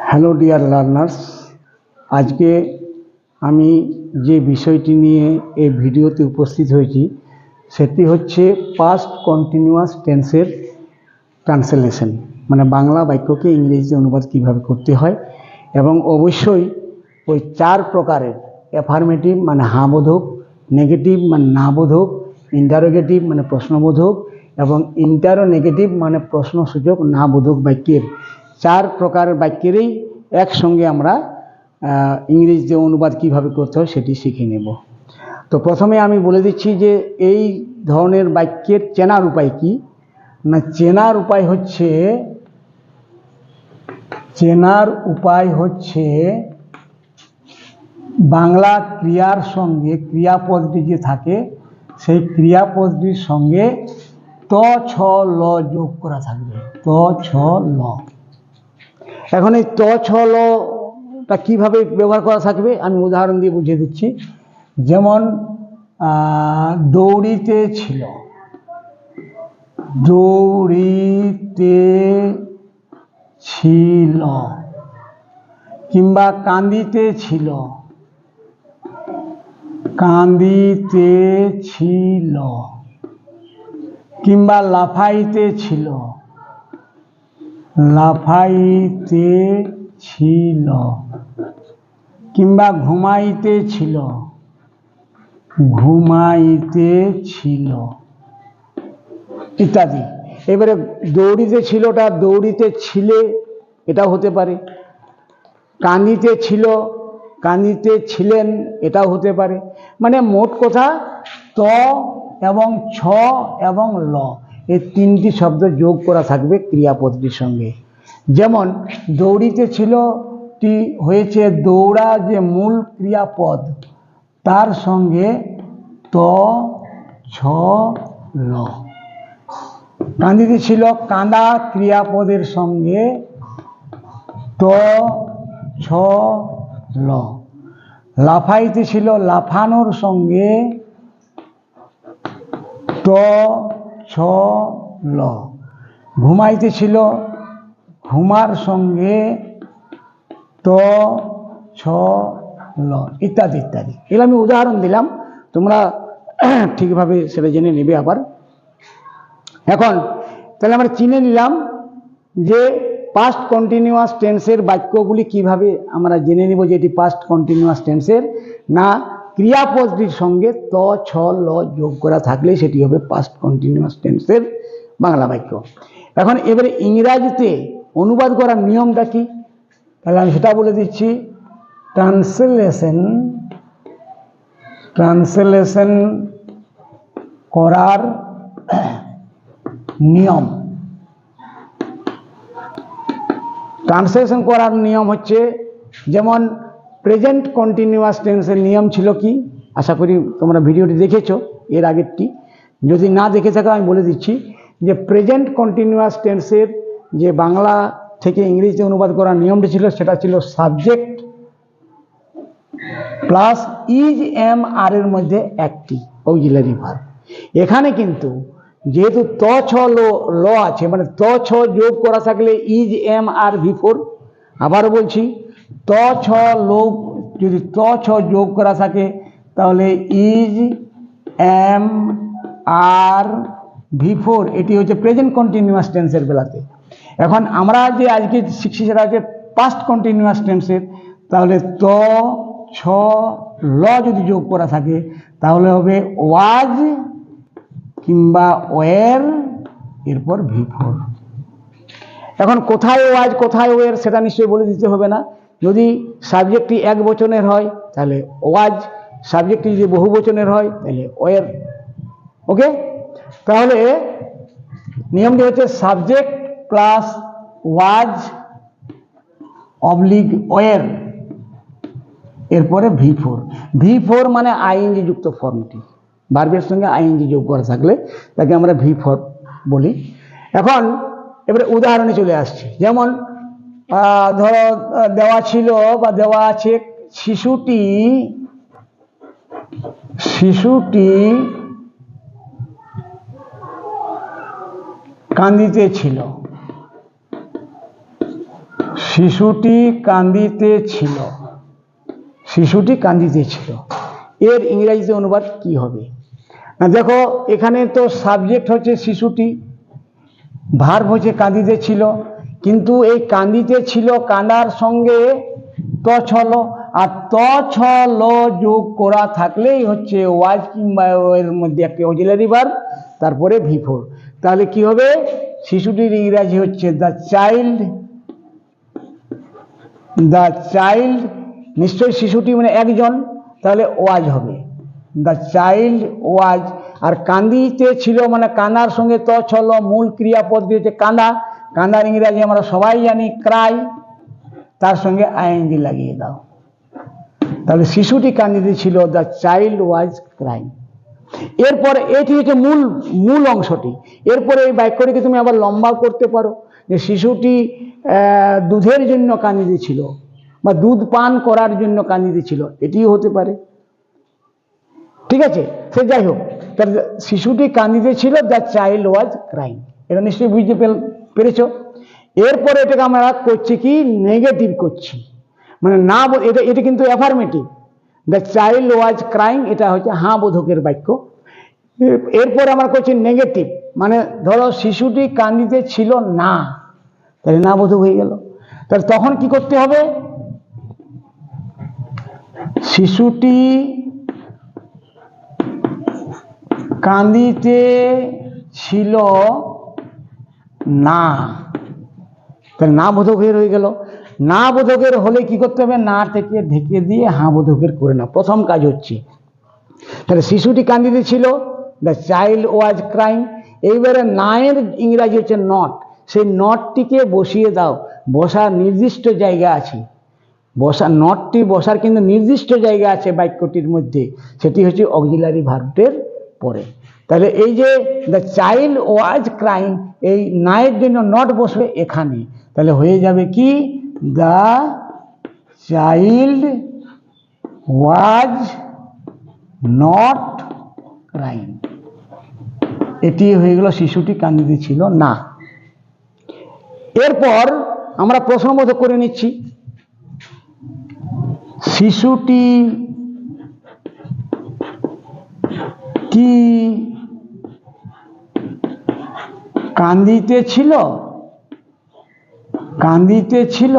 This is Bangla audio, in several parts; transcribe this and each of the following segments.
হ্যালো ডিয়ার লার্নার্স, আজকে আমি যে বিষয়টি নিয়ে এই ভিডিওতে উপস্থিত হয়েছি সেটি হচ্ছে পাস্ট কন্টিনিউয়াস টেন্সের ট্রান্সলেশন, মানে বাংলা বাক্যকে ইংরেজিতে অনুবাদ কীভাবে করতে হয়, এবং অবশ্যই ওই 4 প্রকারের অ্যাফার্মেটিভ মানে হ্যাঁ বোধক, নেগেটিভ মানে না বোধক, ইন্টারোগেটিভ মানে প্রশ্নবোধক এবং ইন্টারোনেগেটিভ মানে প্রশ্নসূচক না বোধক বাক্যের 4 প্রকারের বাক্যেরই একসঙ্গে আমরা ইংরেজিতে অনুবাদ কীভাবে করতে হয় সেটি শিখে নেব। তো প্রথমে আমি বলে দিচ্ছি যে এই ধরনের বাক্যের চেনার উপায় কি না, চেনার উপায় হচ্ছে বাংলা ক্রিয়ার সঙ্গে ক্রিয়াপদটি যে থাকে সেই ক্রিয়াপদটির সঙ্গে ত ছ ল যোগ করা থাকবে। ত ছ ল। এখন এই ত ছ লটা কীভাবে ব্যবহার করা থাকবে আমি উদাহরণ দিয়ে বুঝিয়ে দিচ্ছি। যেমন দৌড়িতে ছিল, দৌড়িতে ছিল, কিংবা কান্দিতে ছিল, কান্দিতে ছিল, কিংবা লাফাইতে ছিল, লাফাইতে ছিল, কিংবা ঘুমাইতে ছিল, ঘুমাইতে ছিল ইত্যাদি। এবারে দৌড়িতে ছিলটা দৌড়িতে ছিলে এটাও হতে পারে, কান্দিতে ছিল, কান্দিতে ছিলেন এটাও হতে পারে। মানে মোট কথা ত এবং ছ এবং ল এই 3টি শব্দ যোগ করা থাকবে ক্রিয়াপদটির সঙ্গে। যেমন দৌড়িতে ছিলটি হয়েছে দৌড়া যে মূল ক্রিয়াপদ তার সঙ্গে ত ছ ল। কান্দিতে ছিল কাঁদা ক্রিয়াপদের সঙ্গে ত ছ ল। লাফাইতে ছিল লাফানোর সঙ্গে ত ছ ল। ঘুমাইতে ছিল ঘুমার সঙ্গে ত ছ ল ইত্যাদি ইত্যাদি। এগুলো আমি উদাহরণ দিলাম, তোমরা ঠিকভাবে সেটা জেনে নেবে আবার। এখন তাহলে আমরা চিনে নিলাম যে পাস্ট কন্টিনিউয়াস টেন্সের বাক্যগুলি কিভাবে আমরা জেনে নিব যে এটি পাস্ট কন্টিনিউয়াস টেন্সের, না ক্রিয়াপদটির সঙ্গে ত ছ ল যোগ করা থাকলে সেটি হবে পাস্ট কন্টিনিউয়াস টেন্সের বাংলা বাক্য। এখন এবারে ইংরাজিতে অনুবাদ করার নিয়মটা কি, তাহলে আমি সেটা বলে দিচ্ছি। ট্রান্সলেশন করার নিয়ম। ট্রান্সলেশন করার নিয়ম হচ্ছে, যেমন প্রেজেন্ট কন্টিনিউয়াস টেন্সের নিয়ম ছিল কি, আশা করি তোমরা ভিডিওটি দেখেছো এর আগেরটি, যদি না দেখে থাকো আমি বলে দিচ্ছি যে প্রেজেন্ট কন্টিনিউয়াস টেন্সের যে বাংলা থেকে ইংরেজিতে অনুবাদ করার নিয়মটি ছিল সেটা ছিল subject plus is M R এর মধ্যে একটি অক্সিলারি ভার্ব। এখানে কিন্তু যেহেতু ত ছ ল আছে, মানে ত ছ যোগ করা থাকলে ইজ এম আর V4। আবার বলছি, ত ছ লোক যদি ত ছ যোগ করা থাকে তাহলে ইজ এম আর V4। এটি হচ্ছে প্রেজেন্ট কন্টিনিউয়াস টেন্সের বেলাতে। এখন আমরা যে আজকে শিখছি সেটা হচ্ছে পাস্ট কন্টিনিউয়াস টেন্সের, তাহলে ত ছ ল যদি যোগ করা থাকে তাহলে হবে ওয়াজ কিংবা ওয়ের, এরপর V4। এখন কোথায় ওয়াজ কোথায় ওয়ের সেটা নিশ্চয়ই বলে দিতে হবে না। যদি সাবজেক্টটি এক বচনের হয় তাহলে ওয়াজ, সাবজেক্টটি যদি বহু বচনের হয় তাহলে ওয়ের। ওকে, তাহলে নিয়মটি হচ্ছে সাবজেক্ট প্লাস ওয়াজ অবলিক ওয়ের, এরপরে V4 মানে আইএনজি যুক্ত ফর্মটি, ভার্বের সঙ্গে আইএনজি যোগ করা থাকলে তাকে আমরা V4 বলি। এখন এবারে উদাহরণে চলে আসছি। যেমন ধরো দেওয়া ছিল বা দেওয়া আছে শিশুটি কান্দিতে ছিল। শিশুটি কাঁদিতেছিল, শিশুটি কাঁদিতেছিল, এর ইংরেজিতে অনুবাদ কি হবে? না দেখো, এখানে তো সাবজেক্ট হচ্ছে শিশুটি, ভার্ব হচ্ছে কাঁদিতেছিল, কিন্তু এই কাঁদিতেছিল কাঁদার সঙ্গে ত ছল, আর ত ছল যোগ করা থাকলেই হচ্ছে ওয়াজ কিংবা এর মধ্যে একটা অক্সিলারি ভার্ব, তারপরে V4। তাহলে কি হবে? শিশুটির ইংরাজি হচ্ছে দ্য চাইল্ড, দ্য চাইল্ড, নিশ্চয়ই শিশুটি মানে একজন, তাহলে ওয়াজ হবে, দ্য চাইল্ড ওয়াজ। আর কান্দিতে ছিল মানে কান্নার সঙ্গে ত ছল, মূল ক্রিয়াপদ হচ্ছে কাঁদা, কাঁদার ইংরাজি আমরা সবাই জানি ক্রাই, তার সঙ্গে আইএনজি লাগিয়ে দাও, তাহলে শিশুটি কান্দিতে ছিল, দ্য চাইল্ড ওয়াজ ক্রাইং। এরপরে এটি হচ্ছে মূল অংশটি। এরপরে এই বাক্যটিকে তুমি আবার লম্বা করতে পারো, যে শিশুটি দুধের জন্য কাঁদিতেছিল বা দুধ পান করার জন্য কাঁদিতেছিল, এটিও হতে পারে। ঠিক আছে, সে যাই হোক, তাহলে শিশুটি কাঁদিতেছিল, দ্য চাইল্ড ওয়াজ ক্রাইং, এটা নিশ্চয়ই বুঝতে পেরেছ। এরপরে এটাকে আমরা করছি কি, নেগেটিভ করছি, মানে না, এটা কিন্তু affirmative, the child was crying, এটা হচ্ছে হ্যাঁ বোধকের বাক্য। এরপরে আমরা করছি নেগেটিভ, মানে ধরো শিশুটি কাঁদিতে ছিল না, তাহলে না বোধক হয়ে গেল। তাহলে তখন কি করতে হবে? শিশুটি কাঁদিতে ছিল না, তাহলে না বোধক হয়ে গেল। না বোধকের হলে কি করতে হবে? না থেকে ঢেকে দিয়ে হ্যাঁ বোধকের করে না, প্রথম কাজ হচ্ছে। তাহলে শিশুটি কাঁদিতে ছিল, দ্য চাইল্ড ওয়াজ ক্রাইং। এইবারে নায়ের ইংরাজি হচ্ছে নট, সেই নটটিকে বসিয়ে দাও, বসার নির্দিষ্ট জায়গা আছে, বসার নটটি বসার কিন্তু নির্দিষ্ট জায়গা আছে বাক্যটির মধ্যে, সেটি হচ্ছে অক্সিলারি ভার্বের পরে। তাহলে এই যে দ্য চাইল্ড ওয়াজ ক্রাইং, এই নায়ের জন্য নট বসবে এখানে, তাহলে হয়ে যাবে কি, the child was not crying. এটি হয়ে গেল শিশুটি কাঁদিতে ছিল না। এরপর আমরা প্রশ্নবোধক করে নিচ্ছি, শিশুটি কি কাঁদিতেছিল, কাঁদিতেছিল,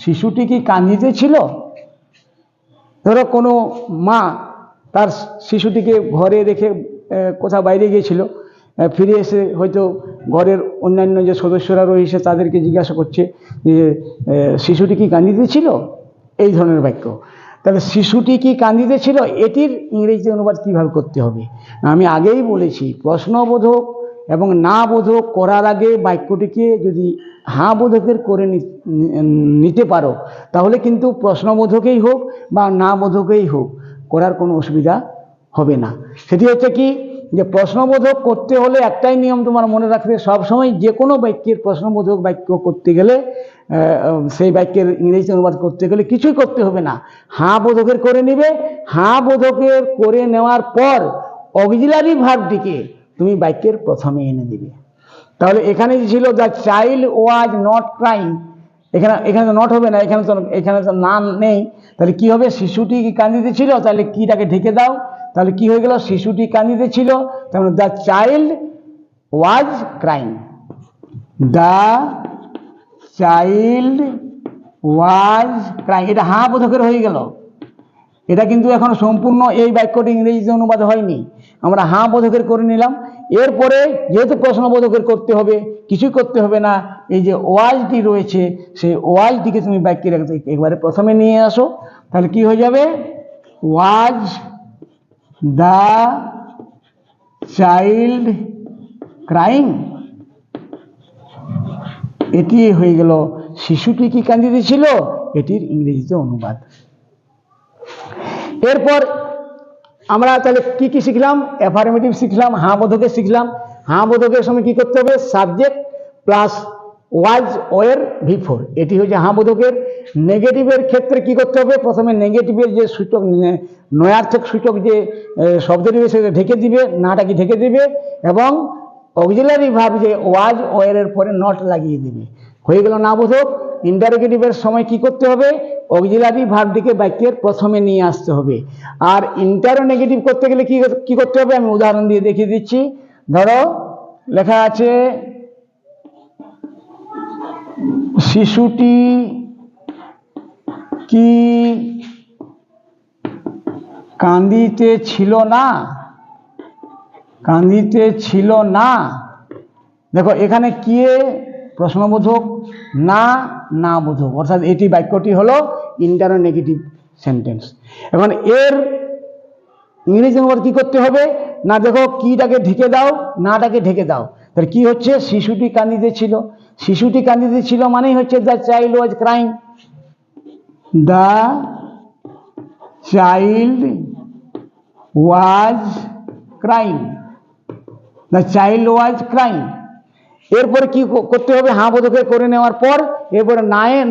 শিশুটি কি কাঁদিতেছিল? ধরো কোনো মা তার শিশুটিকে ঘরে রেখে কোথাও বাইরে গিয়েছিল, ফিরে এসে হয়তো ঘরের অন্যান্য যে সদস্যরা রয়েছে তাদেরকে জিজ্ঞাসা করছে যে শিশুটি কি কাঁদিতেছিল, এই ধরনের বাক্য। তাহলে শিশুটি কি কাঁদিতেছিল, এটির ইংরেজি অনুবাদ কিভাবে করতে হবে? আমি আগেই বলেছি, প্রশ্নবোধক এবং না বোধক করার আগে বাক্যটিকে যদি হ্যাঁ বোধকের করে নিতে পারো, তাহলে কিন্তু প্রশ্নবোধকেই হোক বা না বোধকেই হোক করার কোনো অসুবিধা হবে না। সেটি হচ্ছে কি, যে প্রশ্নবোধক করতে হলে একটাই নিয়ম তোমার মনে রাখবে, সবসময় যে কোনো বাক্যের প্রশ্নবোধক বাক্য করতে গেলে, সেই বাক্যের ইংরেজি অনুবাদ করতে গেলে কিছুই করতে হবে না, হ্যাঁ বোধকের করে নেবে। হ্যাঁ বোধকের করে নেওয়ার পর অক্সিলারি ভার্বটিকে তুমি বাক্যের প্রথমে এনে দিবে। তাহলে এখানে যে ছিল the child was not crying, এখানে তো নট হবে না, এখানে তো না নেই, তাহলে কি হবে? শিশুটি কি কাঁদিতেছিল, তাহলে কিটাকে ঢেকে দাও, তাহলে কি হয়ে গেল? শিশুটি কাঁদিতেছিল, তাহলে the child was crying, the child was crying, এটা হ্যাঁ বোধকের হয়ে গেল। এটা কিন্তু এখন সম্পূর্ণ এই বাক্যটি ইংরেজিতে অনুবাদ হয়নি, আমরা হ্যাঁ বোধকের করে নিলাম। এরপরে যেহেতু প্রশ্নবোধকের করতে হবে, কিছুই করতে হবে না, এই যে ওয়াজটি রয়েছে সেই ওয়াজটিকে তুমি বাক্যের একবারে প্রথমে নিয়ে আসো, তাহলে কি হয়ে যাবে? ওয়াজ দ্য চাইল্ড ক্রাইং, এটি হয়ে গেল শিশুটি কি কাঁদিতেছিল, এটির ইংরেজিতে অনুবাদ। এরপর আমরা তাহলে কি কি শিখলাম? অ্যাফার্মেটিভ শিখলাম, হ্যাঁ বোধকের শিখলাম। হ্যাঁ বোধকের সময় কি করতে হবে? সাবজেক্ট প্লাস ওয়াজ ওয়ের V4, এটি হচ্ছে হ্যাঁ বোধকের। নেগেটিভের ক্ষেত্রে কি করতে হবে? প্রথমে নেগেটিভের যে সূচক, নয়ার্থক সূচক যে শব্দ দিবে সেটা ঢেকে দিবে, নাটাকে ঢেকে দিবে, এবং অক্সিলারি ভার্ব যে ওয়াজ ওয়ের পরে নট লাগিয়ে দিবে, হয়ে গেল না বোধক। ইন্টারোগেটিভের সময় কি করতে হবে, অক্সিলারি ভার্বটিকে বাক্যের প্রথমে নিয়ে আসতে হবে। আর ইন্টারোনেগেটিভ করতে গেলে কি করতে হবে, আমি উদাহরণ দিয়ে দেখিয়ে দিচ্ছি। ধরো লেখা আছে শিশুটি কি কাঁদিতেছিল না, কাঁদিতেছিল না। দেখো এখানে কি প্রশ্নবোধক, না না বোধক, অর্থাৎ এটি বাক্যটি হলো ইন্টারোনেগেটিভ সেন্টেন্স। এখন এর ইংরেজি অনুবাদ কি করতে হবে না, দেখো কিটাকে ঢেকে দাও, নাটাকে ঢেকে দাও। তাহলে কি হচ্ছে, শিশুটি কাঁদিতেছিল। শিশুটি কাঁদিতেছিল মানেই হচ্ছে the child was crying, the child was crying, the child was crying. এরপরে কি করতে হবে, হ্যাঁ বোধকে করে নেওয়ার পর এরপরে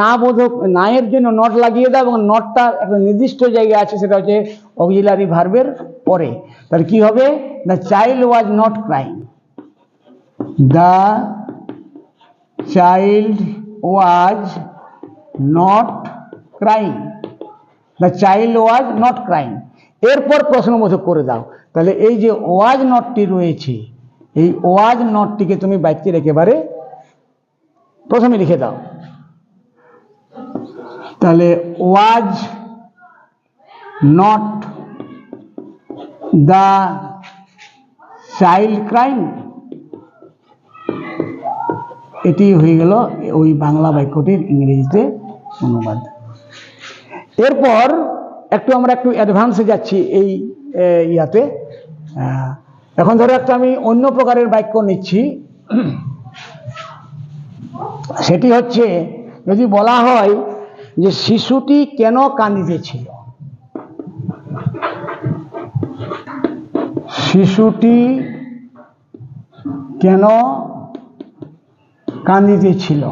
না বোধক, নায়ের জন্য নট লাগিয়ে দাও, এবং নটটা একটা নির্দিষ্ট জায়গায় আছে, সেটা হচ্ছে অক্সিলারি ভার্বের পরে। তাহলে কি হবে, the child was not crying, the child was not crying, the child was not crying. এরপর প্রশ্নবোধক করে দাও। তাহলে এই যে ওয়াজ নটটি রয়েছে, এই ওয়াজ নটটিকে তুমি বাক্যের একেবারে প্রথমে লিখে দাও। তাহলে was not the child crying, এটি হয়ে গেল ওই বাংলা বাক্যটির ইংরেজিতে অনুবাদ। এরপর আমরা একটু অ্যাডভান্সে যাচ্ছি এই ইয়াতে। এখন ধরো একটা আমি অন্য প্রকারের বাক্য নিচ্ছি, সেটি হচ্ছে যদি বলা হয় যে শিশুটি কেন কাঁদিতেছিল, শিশুটি কেন কাঁদিতেছিল,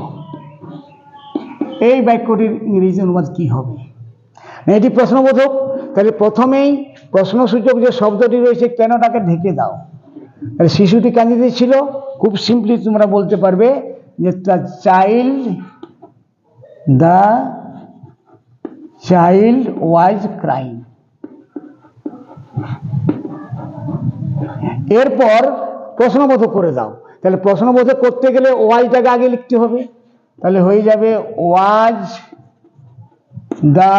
এই বাক্যটির ইংরেজি অনুবাদ কি হবে? এটি প্রশ্নবোধক। তাহলে প্রথমেই প্রশ্নসূচক যে শব্দটি রয়েছে কেনটাকে ঢেকে দাও। তাহলে শিশুটি কাঁদিতেছিল, খুব সিম্পলি তোমরা বলতে পারবে যে দ্য চাইল্ড ওয়াজ ক্রাইং। এরপর প্রশ্নবোধক করে দাও। তাহলে প্রশ্নবোধক করতে গেলে ওয়াজটাকে আগে লিখতে হবে। তাহলে হয়ে যাবে ওয়াজ দ্য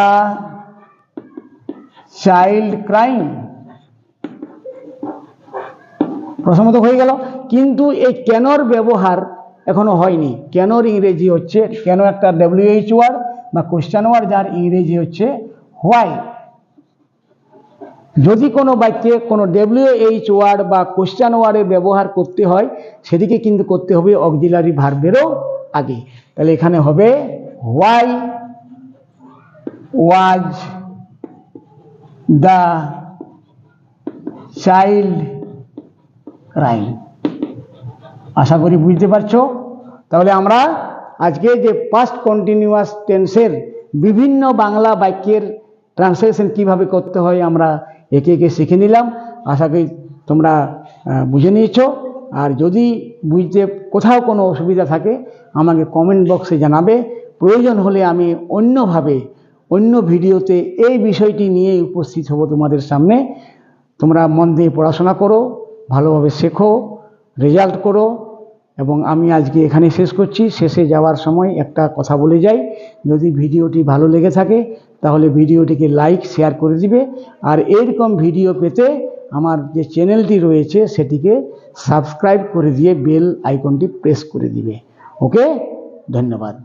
চাইল্ড ক্রাইং, প্রথমত হয়ে গেল। কিন্তু এই কেনর ব্যবহার এখনো হয়নি। কেনর ইংরেজি হচ্ছে, কেন একটা WH ওয়ার্ড বা কোশ্চেন ওয়ার্ড, যার ইংরেজি হচ্ছে হোয়াই। যদি কোনো বাক্যে কোনো WH ওয়ার্ড বা কোশ্চেন ওয়ার্ডের ব্যবহার করতে হয়, সেটিকে কিন্তু করতে হবে অক্সিলারি ভার্বেরও আগে। তাহলে এখানে হবে why was the child crying. আশা করি বুঝতে পারছো। তাহলে আমরা আজকে যে পাস্ট কন্টিনিউয়াস টেন্সের বিভিন্ন বাংলা বাক্যের ট্রান্সলেশন কিভাবে করতে হয় আমরা একে একে শিখে নিলাম। আশা করি তোমরা বুঝে নিয়েছো। আর যদি বুঝতে কোথাও কোনো অসুবিধা থাকে আমাকে কমেন্ট বক্সে জানাবে। প্রয়োজন হলে আমি অন্য ভিডিওতে এই বিষয়টি নিয়ে উপস্থিত হব তোমাদের সামনে। তোমরা মন দিয়ে পড়াশোনা করো, ভালোভাবে শেখো, রেজাল্ট করো। এবং আমি আজকে এখানে শেষ করছি। শেষে যাওয়ার সময় একটা কথা বলে যাই, যদি ভিডিওটি ভালো লেগে থাকে তাহলে ভিডিওটিকে লাইক শেয়ার করে দিবে। আর এরকম ভিডিও পেতে আমার যে চ্যানেলটি রয়েছে সেটিকে সাবস্ক্রাইব করে দিয়ে বেল আইকনটি প্রেস করে দিবে। ওকে, ধন্যবাদ।